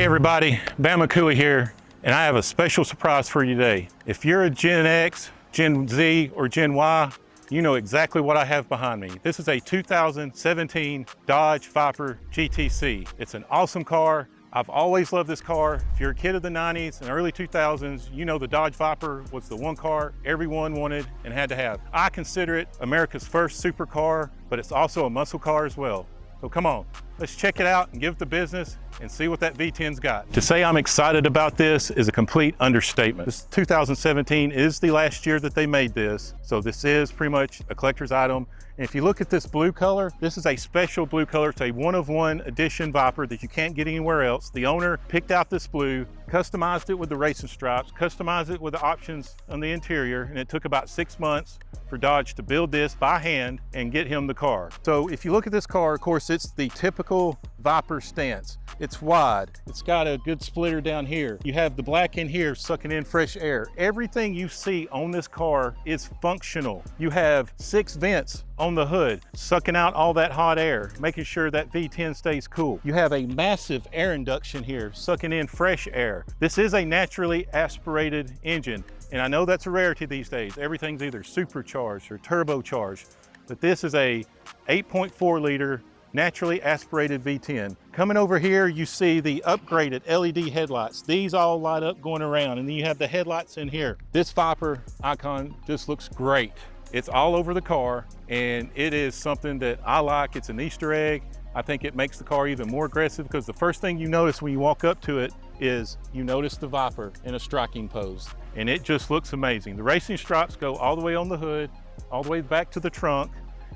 everybody, Bama Cooey here, and I have a special surprise for you today. If you're a Gen X, Gen Z, or Gen Y, you know exactly what I have behind me. This is a 2017 Dodge Viper GTC. It's an awesome car. I've always loved this car. If you're a kid of the 90s and early 2000s, you know the Dodge Viper was the one car everyone wanted and had to have. I consider it America's first supercar, but it's also a muscle car as well. So come on, let's check it out and give it the business and see what that V10's got. To say I'm excited about this is a complete understatement. This 2017 is the last year that they made this, so this is pretty much a collector's item. And if you look at this blue color, this is a special blue color. It's a one-of-one edition Viper that you can't get anywhere else. The owner picked out this blue, customized it with the racing stripes, customized it with the options on the interior, and it took about 6 months for Dodge to build this by hand and get him the car. So if you look at this car, of course, it's the typical Viper stance. It's wide. It's got a good splitter down here. You have the black in here sucking in fresh air. Everything you see on this car is functional. You have 6 vents on the hood, sucking out all that hot air, making sure that V10 stays cool. You have a massive air induction here, sucking in fresh air. This is a naturally aspirated engine, and I know that's a rarity these days. Everything's either supercharged or turbocharged, but this is a 8.4 liter naturally aspirated V10. Coming over here, you see the upgraded LED headlights. These all light up going around, and then you have the headlights in here. This Viper icon just looks great. It's all over the car, and it is something that I like. It's an Easter egg. I think it makes the car even more aggressive because the first thing you notice when you walk up to it is you notice the Viper in a striking pose, and it just looks amazing. The racing stripes go all the way on the hood, all the way back to the trunk.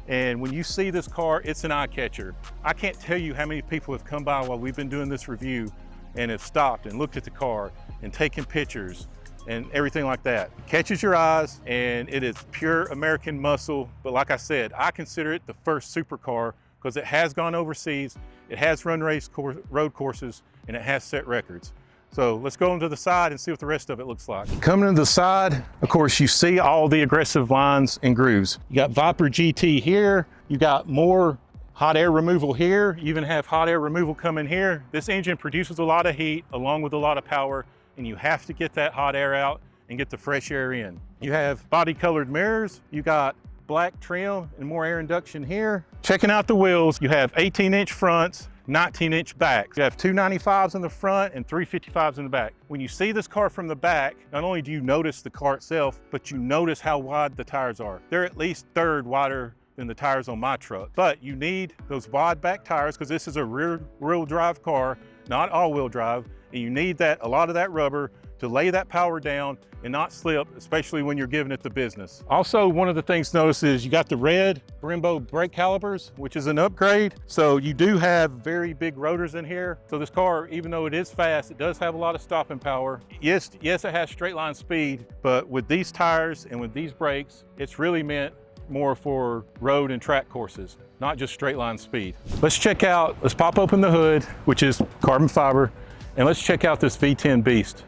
And when you see this car, it's an eye catcher. I can't tell you how many people have come by while we've been doing this review and have stopped and looked at the car and taken pictures and everything like that. It catches your eyes, and it is pure American muscle. But like I said, I consider it the first supercar because it has gone overseas, it has run road courses, and it has set records. So let's go into the side and see what the rest of it looks like. Coming to the side, of course, you see all the aggressive lines and grooves. You got Viper GT here. You got more hot air removal here. You even have hot air removal coming here. This engine produces a lot of heat along with a lot of power, and you have to get that hot air out and get the fresh air in. You have body colored mirrors. You got black trim and more air induction here. Checking out the wheels, you have 18-inch fronts, 19-inch backs. You have 295s in the front and 355s in the back. When you see this car from the back, not only do you notice the car itself, but you notice how wide the tires are. They're at least third wider than the tires on my truck. But you need those wide back tires because this is a rear-wheel drive car, not all-wheel drive, and you need a lot of that rubber to lay that power down and not slip, especially when you're giving it the business. Also, one of the things to notice is you got the red Brembo brake calipers, which is an upgrade. So you do have very big rotors in here. So this car, even though it is fast, it does have a lot of stopping power. Yes, it has straight line speed, but with these tires and with these brakes, it's really meant more for road and track courses, not just straight line speed. Let's pop open the hood, which is carbon fiber, and let's check out this V10 beast.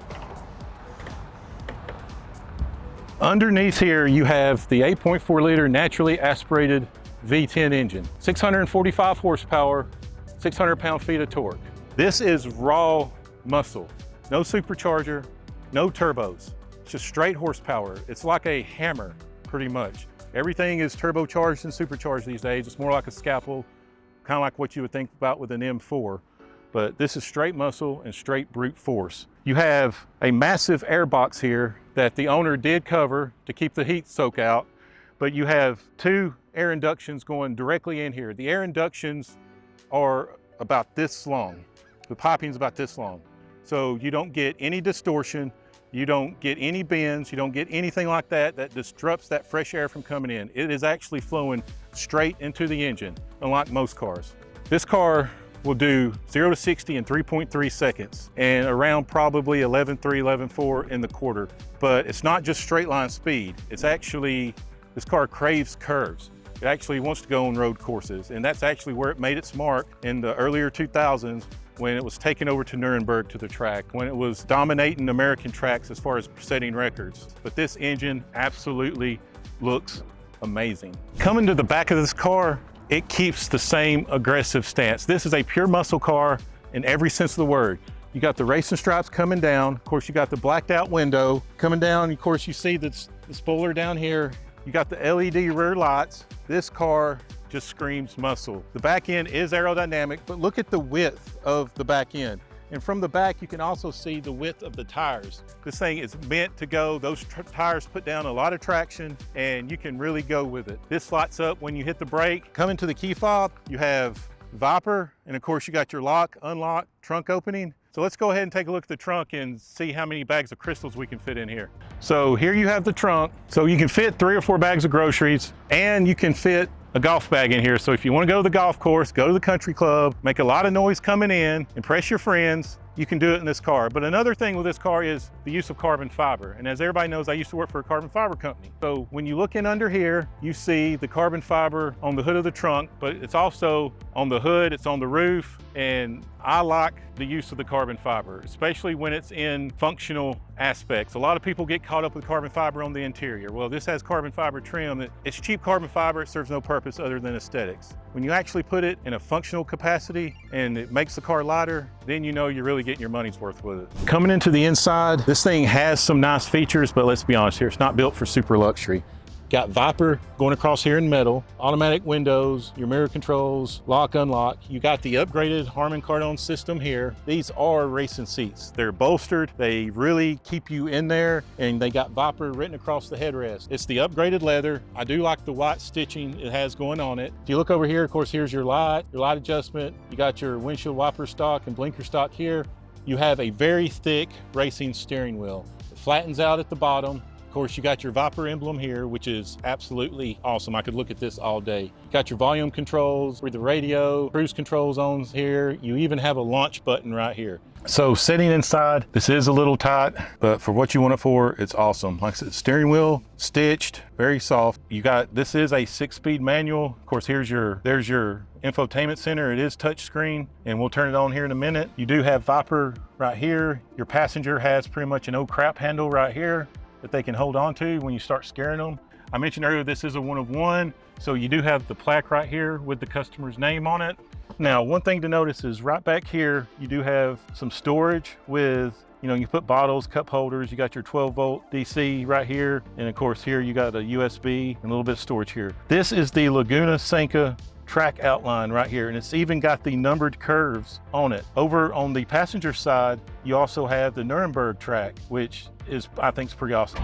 Underneath here, you have the 8.4 liter naturally aspirated V10 engine, 645 horsepower, 600 pound-feet of torque. This is raw muscle, no supercharger, no turbos, it's just straight horsepower. It's like a hammer, pretty much. Everything is turbocharged and supercharged these days. It's more like a scalpel, kind of like what you would think about with an M4. But this is straight muscle and straight brute force. You have a massive air box here that the owner did cover to keep the heat soak out, but you have 2 air inductions going directly in here. The air inductions are about this long. The piping's about this long. So you don't get any distortion, you don't get any bends, you don't get anything like that that disrupts that fresh air from coming in. It is actually flowing straight into the engine, unlike most cars. This car will do 0 to 60 in 3.3 seconds and around probably 11.3, 11.4 in the quarter. But it's not just straight line speed. It's actually, this car craves curves. It actually wants to go on road courses, and that's actually where it made its mark in the earlier 2000s when it was taken over to Nuremberg to the track, when it was dominating American tracks as far as setting records. But this engine absolutely looks amazing. Coming to the back of this car, it keeps the same aggressive stance. This is a pure muscle car in every sense of the word. You got the racing stripes coming down. Of course, you got the blacked out window coming down. Of course, you see the spoiler down here. You got the LED rear lights. This car just screams muscle. The back end is aerodynamic, but look at the width of the back end. And from the back, you can also see the width of the tires. This thing is meant to go. Those tires put down a lot of traction and you can really go with it. This lights up when you hit the brake. Coming to the key fob, you have Viper, and of course you got your lock, unlock, trunk opening. So let's go ahead and take a look at the trunk and see how many bags of crystals we can fit in here. So here you have the trunk. So you can fit 3 or 4 bags of groceries, and you can fit a golf bag in here. So if you want to go to the golf course, go to the country club, make a lot of noise coming in, impress your friends, you can do it in this car. But another thing with this car is the use of carbon fiber. And as everybody knows, I used to work for a carbon fiber company. So when you look in under here, you see the carbon fiber on the hood of the trunk, but it's also on the hood, it's on the roof, and I like the use of the carbon fiber, especially when it's in functional aspects. A lot of people get caught up with carbon fiber on the interior. Well, this has carbon fiber trim. It's cheap carbon fiber. It serves no purpose other than aesthetics. When you actually put it in a functional capacity and it makes the car lighter, then you know you're really getting your money's worth with it. Coming into the inside, this thing has some nice features, but let's be honest here, it's not built for super luxury. Got Viper going across here in metal, automatic windows, your mirror controls, lock, unlock. You got the upgraded Harman Kardon system here. These are racing seats. They're bolstered. They really keep you in there, and they got Viper written across the headrest. It's the upgraded leather. I do like the white stitching it has going on it. If you look over here, of course, here's your light adjustment. You got your windshield wiper stock and blinker stock here. You have a very thick racing steering wheel. It flattens out at the bottom. Of course, you got your Viper emblem here, which is absolutely awesome. I could look at this all day. Got your volume controls with the radio, cruise controls on here. You even have a launch button right here. So sitting inside, this is a little tight, but for what you want it for, it's awesome. Like I said, steering wheel, stitched, very soft. This is a 6-speed manual. Of course, there's your infotainment center. It is touchscreen, and we'll turn it on here in a minute. You do have Viper right here. Your passenger has pretty much an oh crap handle right here that they can hold on to when you start scaring them. I mentioned earlier, this is a 1 of 1, so you do have the plaque right here with the customer's name on it. Now, one thing to notice is right back here, you do have some storage with, you put bottles, cup holders, you got your 12-volt DC right here, and of course here you got a USB and a little bit of storage here. This is the Laguna Seca track outline right here, and it's even got the numbered curves on it. Over on the passenger side, you also have the Nuremberg track, which is, I think, is pretty awesome.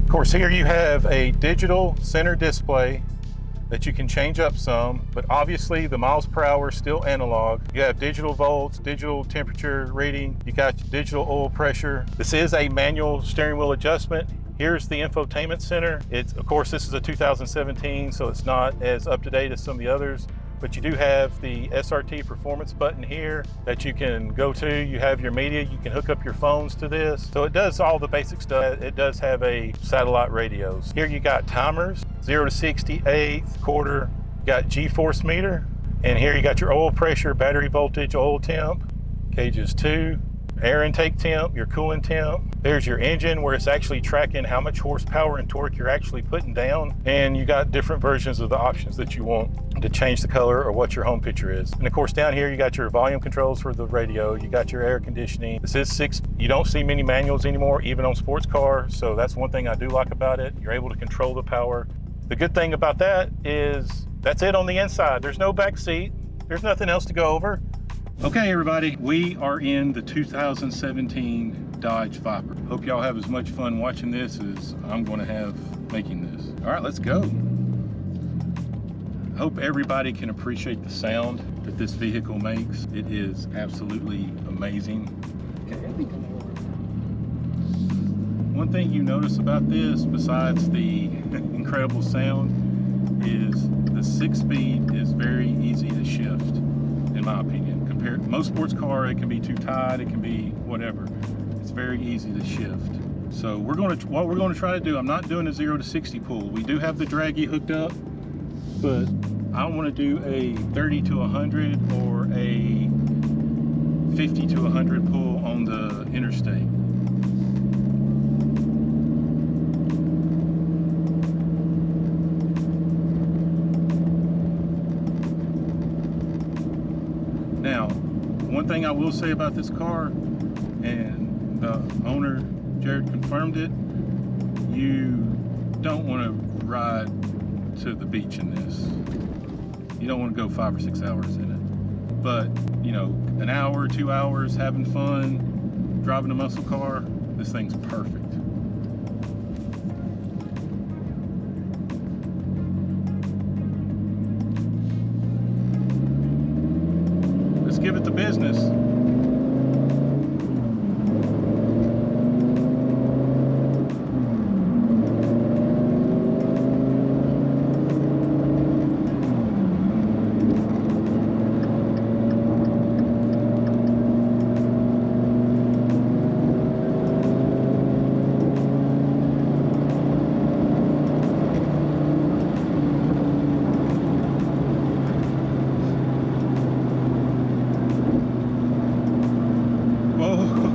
Of course, here you have a digital center display that you can change up some, but obviously the miles per hour is still analog. You have digital volts, digital temperature reading, you got digital oil pressure. This is a manual steering wheel adjustment. Here's the infotainment center. Of course, this is a 2017, so it's not as up to date as some of the others, but you do have the SRT performance button here that you can go to. You have your media, you can hook up your phones to this. So it does all the basic stuff. It does have a satellite radios. Here you got timers, 0 to 60, eighth, quarter. You got G-force meter. And here you got your oil pressure, battery voltage, oil temp, gauges 2, air intake temp, your coolant temp. There's your engine where it's actually tracking how much horsepower and torque you're actually putting down. And you got different versions of the options that you want to change the color or what your home picture is. And of course down here you got your volume controls for the radio, you got your air conditioning. This is 6, you don't see many manuals anymore, even on sports cars. So that's one thing I do like about it. You're able to control the power. The good thing about that is that's it on the inside. There's no back seat. There's nothing else to go over. Okay, everybody, we are in the 2017 Dodge Viper. Hope y'all have as much fun watching this as I'm going to have making this. All right, let's go. Hope everybody can appreciate the sound that this vehicle makes. It is absolutely amazing. One thing you notice about this, besides the incredible sound, is the 6-speed is very easy to shift, in my opinion. Compared to most sports car, it can be too tight, it can be whatever. It's very easy to shift. So what we're going to try to do, I'm not doing a 0 to 60 pull. We do have the draggy hooked up, but I want to do a 30 to 100 or a 50 to 100 pull on the interstate. thing I will say about this car, and the owner, Jared, confirmed it, you don't want to ride to the beach in this. You don't want to go 5 or 6 hours in it. But, you know, an hour, 2 hours, having fun, driving a muscle car, this thing's perfect. Let's give it the business.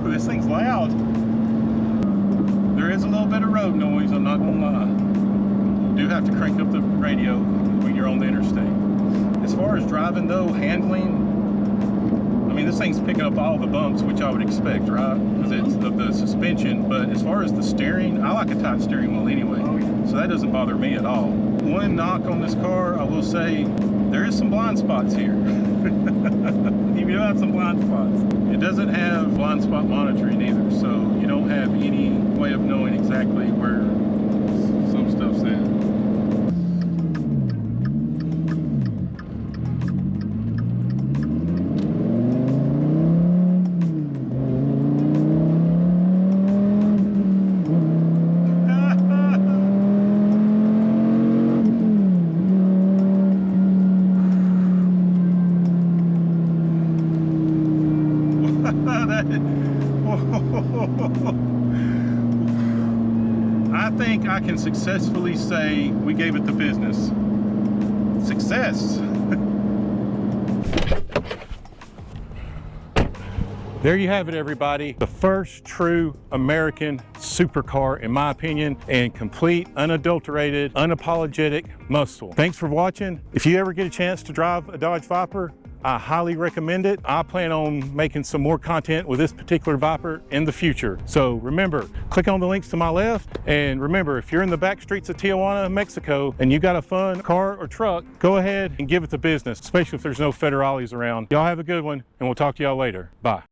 This thing's loud. There is a little bit of road noise, I'm not gonna lie. You do have to crank up the radio when you're on the interstate. As far as driving though, handling, I mean, this thing's picking up all the bumps, which I would expect, right? Because it's the suspension, but as far as the steering, I like a tight steering wheel anyway, so that doesn't bother me at all. One knock on this car, I will say, there is some blind spots here. You do have some blind spots. It doesn't have blind spot monitoring either, so you don't have any way of knowing exactly where some stuff's at. I think I can successfully say we gave it the business. Success. There you have it, everybody. The first true American supercar, in my opinion, and complete, unadulterated, unapologetic muscle. Thanks for watching. If you ever get a chance to drive a Dodge Viper, I highly recommend it. I plan on making some more content with this particular Viper in the future. So remember, click on the links to my left, and remember, if you're in the back streets of Tijuana, Mexico, and you got a fun car or truck, go ahead and give it the business, especially if there's no federales around. Y'all have a good one, and we'll talk to y'all later. Bye.